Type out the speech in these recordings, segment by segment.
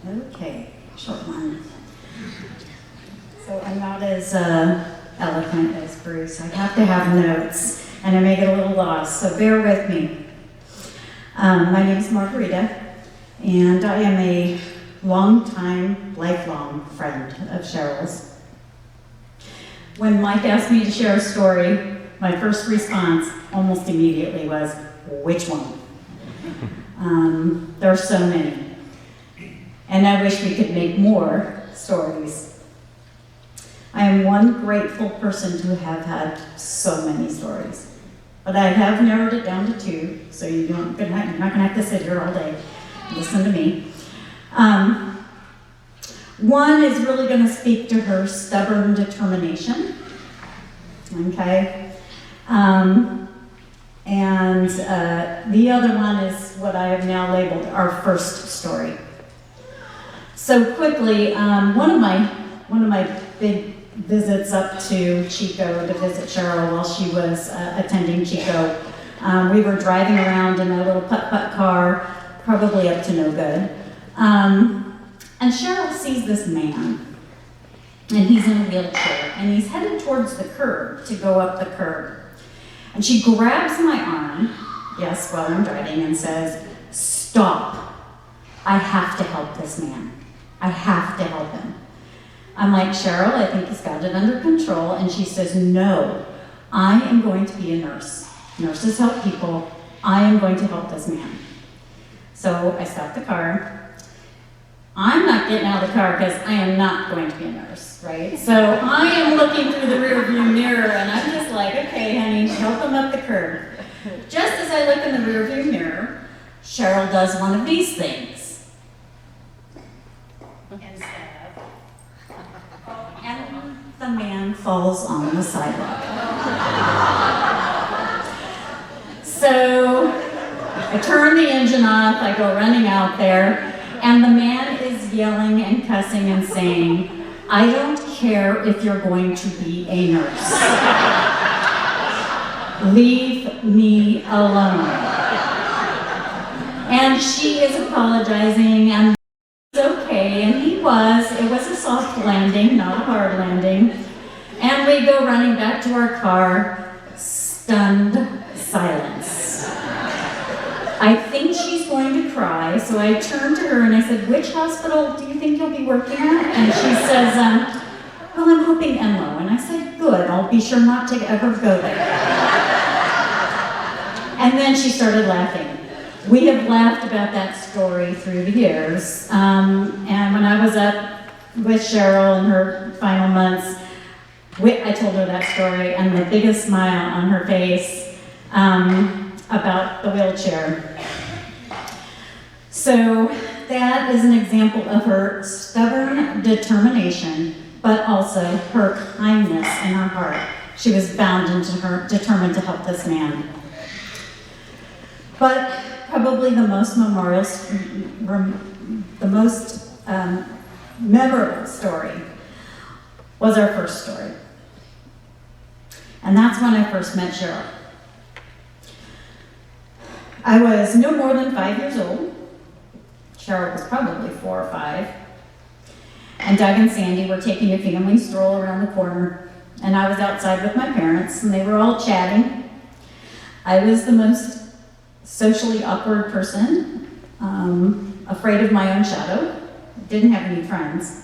Okay, short one. So I'm not as eloquent as Bruce. I have to have notes, and I may get a little lost, so bear with me. My name is Margarita, and I am a long-time, lifelong friend of Cheryl's. When Mike asked me to share a story, my first response almost immediately was, which one? There are so many. And I wish we could make more stories. I am one grateful person to have had so many stories. But I have narrowed it down to two, so you're not gonna have to sit here all day and listen to me. One is really gonna speak to her stubborn determination, okay? The other one is what I have now labeled our first story. So quickly, one of my big visits up to Chico to visit Cheryl while she was attending Chico, we were driving around in a little putt-putt car, probably up to no good. And Cheryl sees this man, and he's in a wheelchair, and he's headed towards the curb to go up the curb. And she grabs my arm, yes, while I'm driving, and says, "Stop. I have to help this man. I have to help him." I'm like, "Cheryl, I think he's got it under control." And she says, "No, I am going to be a nurse. Nurses help people. I am going to help this man." So I stopped the car. I'm not getting out of the car because I am not going to be a nurse, right? So I am looking through the rearview mirror, and I'm just like, "Okay, honey, help him up the curb." Just as I look in the rearview mirror, Cheryl does one of these things. And the man falls on the sidewalk. So I turn the engine off, I go running out there, and the man is yelling and cussing and saying, "I don't care if you're going to be a nurse. Leave me alone." And she is apologizing, and it's okay, and it was a soft landing, not a hard landing. And we go running back to our car, stunned silence. I think she's going to cry, so I turned to her and I said, "Which hospital do you think you'll be working at?" And she says, "Well, I'm hoping Enloe." And I said, "Good, I'll be sure not to ever go there." And then she started laughing. We have laughed about that story through the years. And when I was up with Cheryl in her final months, I told her that story, and the biggest smile on her face about the wheelchair. So that is an example of her stubborn determination, but also her kindness in her heart. She was bound into her, determined to help this man. But probably the most memorable story was our first story. And that's when I first met Cheryl. I was no more than 5 years old. Cheryl was probably 4 or 5. And Doug and Sandy were taking a family stroll around the corner. And I was outside with my parents, and they were all chatting. I was the most socially awkward person, afraid of my own shadow, didn't have any friends.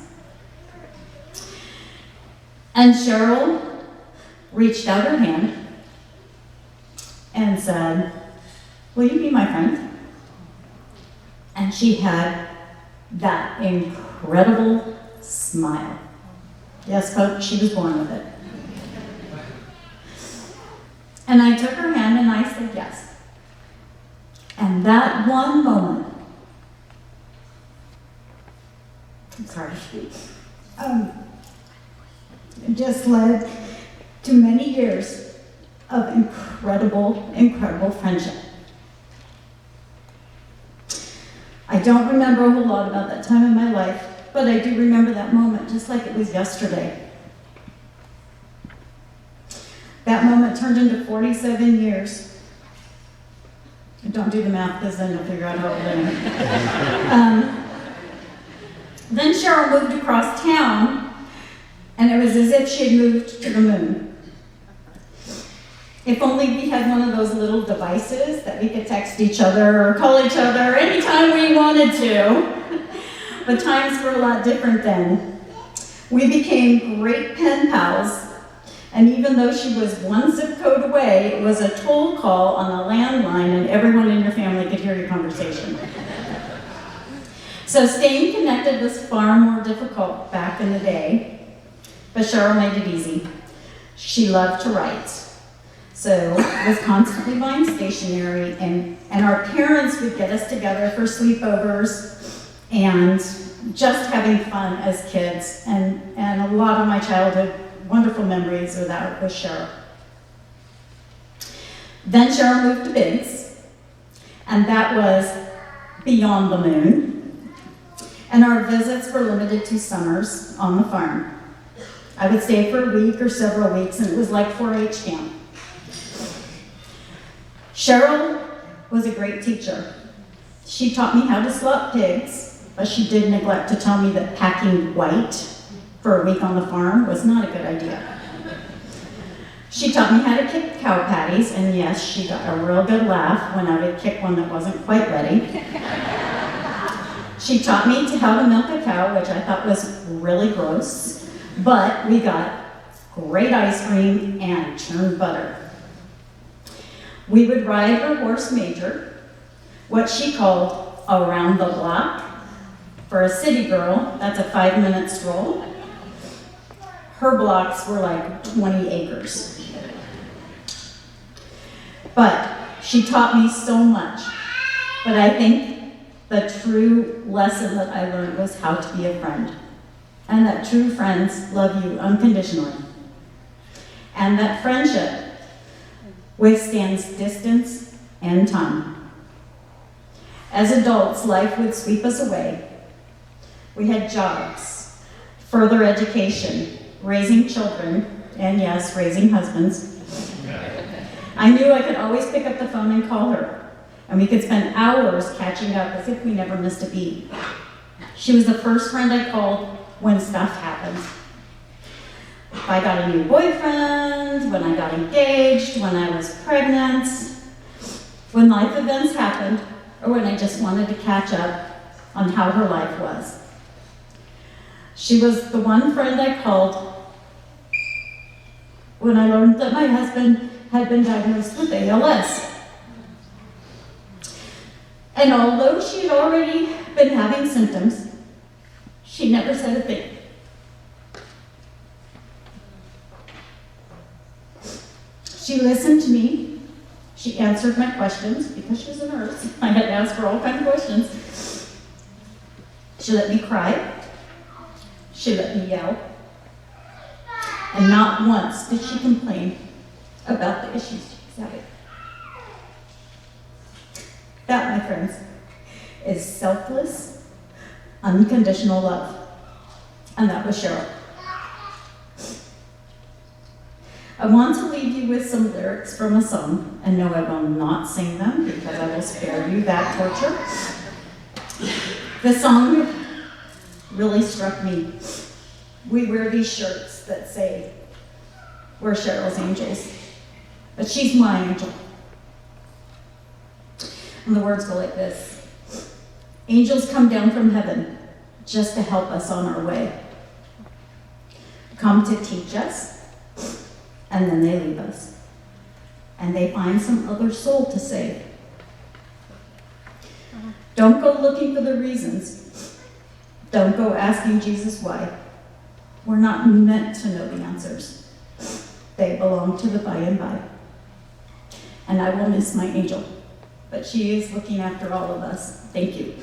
And Cheryl reached out her hand and said, "Will you be my friend?" And she had that incredible smile. Yes, folks, she was born with it. And I took her hand and I said yes. And that one moment, I'm sorry, it just led to many years of incredible, incredible friendship. I don't remember a whole lot about that time in my life, but I do remember that moment just like it was yesterday. That moment turned into 47 years. Don't do the math, because then you'll figure out how old I am. Then Cheryl moved across town, and it was as if she had moved to the moon. If only we had one of those little devices that we could text each other or call each other anytime we wanted to. But times were a lot different then. We became great pen pals, and even though she was one zip code away, it was a toll call on a landline and everyone in your family could hear your conversation. So staying connected was far more difficult back in the day, but Cheryl made it easy. She loved to write, so was constantly buying stationery, and our parents would get us together for sleepovers and just having fun as kids, and a lot of my childhood wonderful memories of that with Cheryl. Then Cheryl moved to Biggs, and that was beyond the moon. And our visits were limited to summers on the farm. I would stay for a week or several weeks, and it was like 4-H camp. Cheryl was a great teacher. She taught me how to slaughter pigs, but she did neglect to tell me that packing white for a week on the farm was not a good idea. She taught me how to kick cow patties, and yes, she got a real good laugh when I would kick one that wasn't quite ready. She taught me how to milk a cow, which I thought was really gross, but we got great ice cream and churned butter. We would ride her horse Major, what she called around the block. For a city girl, that's a 5-minute stroll. Her blocks were like 20 acres. But she taught me so much. But I think the true lesson that I learned was how to be a friend. And that true friends love you unconditionally. And that friendship withstands distance and time. As adults, life would sweep us away. We had jobs, further education, raising children, and yes, raising husbands. I knew I could always pick up the phone and call her, and we could spend hours catching up as if we never missed a beat. She was the first friend I called when stuff happened. If I got a new boyfriend, when I got engaged, when I was pregnant, when life events happened, or when I just wanted to catch up on how her life was. She was the one friend I called when I learned that my husband had been diagnosed with ALS. And although she had already been having symptoms, she never said a thing. She listened to me. She answered my questions because she was a nurse. I had to ask her all kinds of questions. She let me cry. She let me yell. And not once did she complain about the issues she was having. That, my friends, is selfless, unconditional love. And that was Cheryl. I want to leave you with some lyrics from a song, and no, I will not sing them because I will spare you that torture. The song really struck me. We wear these shirts that say, "We're Cheryl's angels," but she's my angel. And the words go like this: angels come down from heaven just to help us on our way. Come to teach us, and then they leave us. And they find some other soul to save. Don't go looking for the reasons. Don't go asking Jesus why. We're not meant to know the answers. They belong to the by and by. And I will miss my angel, but she is looking after all of us. Thank you.